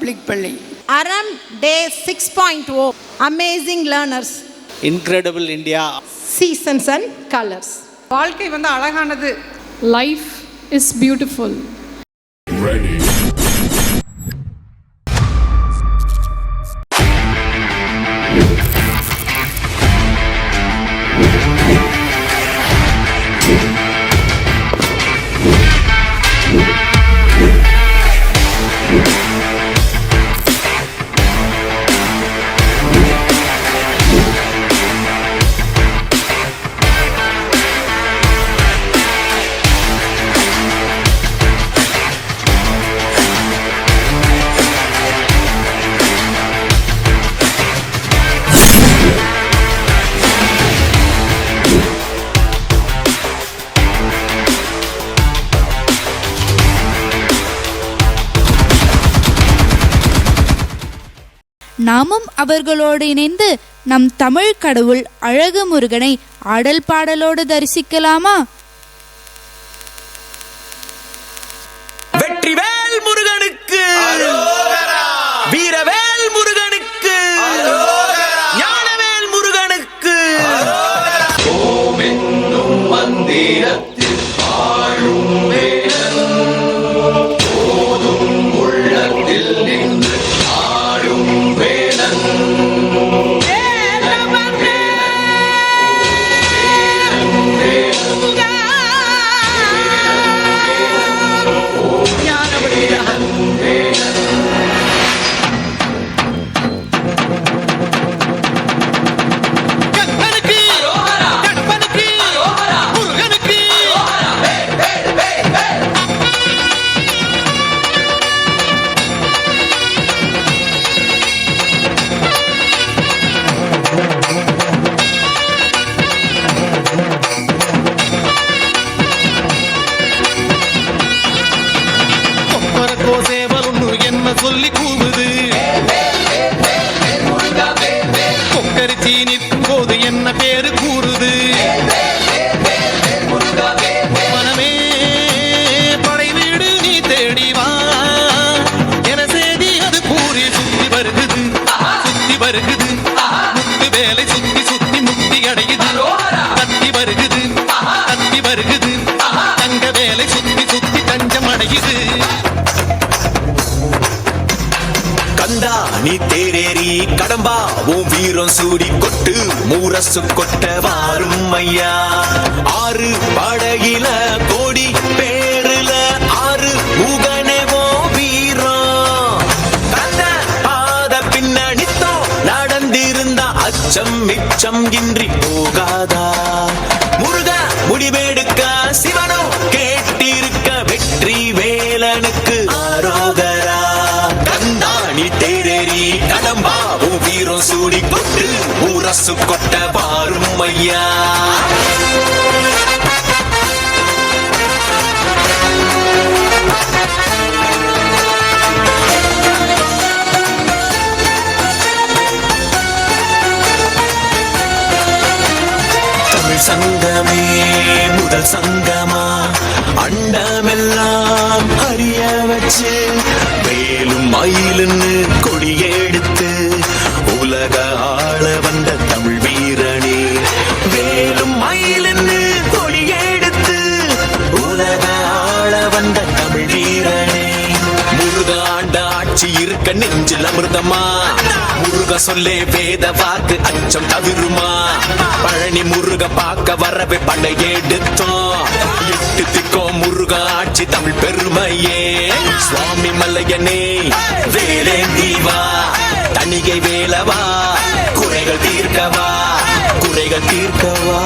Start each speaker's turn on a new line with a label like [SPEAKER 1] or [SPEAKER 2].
[SPEAKER 1] Public பள்ளி.
[SPEAKER 2] அறம் டே 6.0 amazing learners.
[SPEAKER 3] Incredible India.
[SPEAKER 2] Seasons and colours.
[SPEAKER 4] வாழ்க்கை அழகானது.
[SPEAKER 5] Life is beautiful.
[SPEAKER 6] Ready.
[SPEAKER 7] நாமும் அவர்களோடு இணைந்து நம் தமிழ் கடவுள் அழகு முருகனை ஆடல் பாடலோடு தரிசிக்கலாமா?
[SPEAKER 8] வெற்றிவேல் முருகனுக்கு, வீரவேல் முருகனுக்கு, ஞானவேல் முருகனுக்கு. ஓம் என்னும் மந்திரத்தில் வாழும் வேலன், போதும் உள்ளத்தில் நின்று ஆடும் வேலன். சொல்லி கூவுது கொக்கரிச்சி நிற்கும் போது என்ன பேரு கூறுது. மனமே படை வீடு நீ தேடிவா என செய்தி அது கூறி சுத்தி வருகுது, சுத்தி வருகுது. முத்து வேலை சுத்தி சுத்தி முக்தி அடையுது. கத்தி வருகுது, கத்தி வருகுது. தங்க வேலை சுத்தி சுத்தி தஞ்சம் அடையுது. கந்தா நீ தேரேறி கடம்பா உன் வீரம் சூடி கொட்டு மூரசு கொட்ட வாரும் ஐயா. ஆறு படகில கோடி பேருல ஆறு முகனவோ வீரம். கந்த பாத பின்னணித்தோ நடந்திருந்தா அச்சம் மிச்சம் இன்றி போகாதா. முருக முடிவெடுக்க சிவனோ கேட்டிருக்க வெற்றி வேலனுக்கு ஆரோகரா. நீ தேரேறி கடம்பா உன் வீரம் சூடி கொட்டு ஊரசு கொட்ட பாரும் ஐயா. தமிழ் சங்கமே முதல் சங்கமா அண்டமெல்லாம் அறிய வச்சு வேலும் மயிலுன்னு கொடியெடுத்து உலக ஆள வந்த தமிழ் வீரனே. வேலும் மயிலுன்னு கொடியெடுத்து உலக ஆள வந்த தமிழ் வீரனே. முருக ஆண்ட ஆட்சி இருக்க நெஞ்சில் அமிர்தமா. முருக சொல்லே வேத வாக்கு அச்சம் தவிருமா. பழனி முருக பார்க்க வரவே படை எடுத்தோம். எட்டு திக்கோ முருக ஆட்சி தமிழ் பெருமையே. சுவாமி மல்லையனே வேலேந்தீவா தணிகை வேலவா குறைகள் தீர்க்கவா, குறைகள் தீர்க்கவா.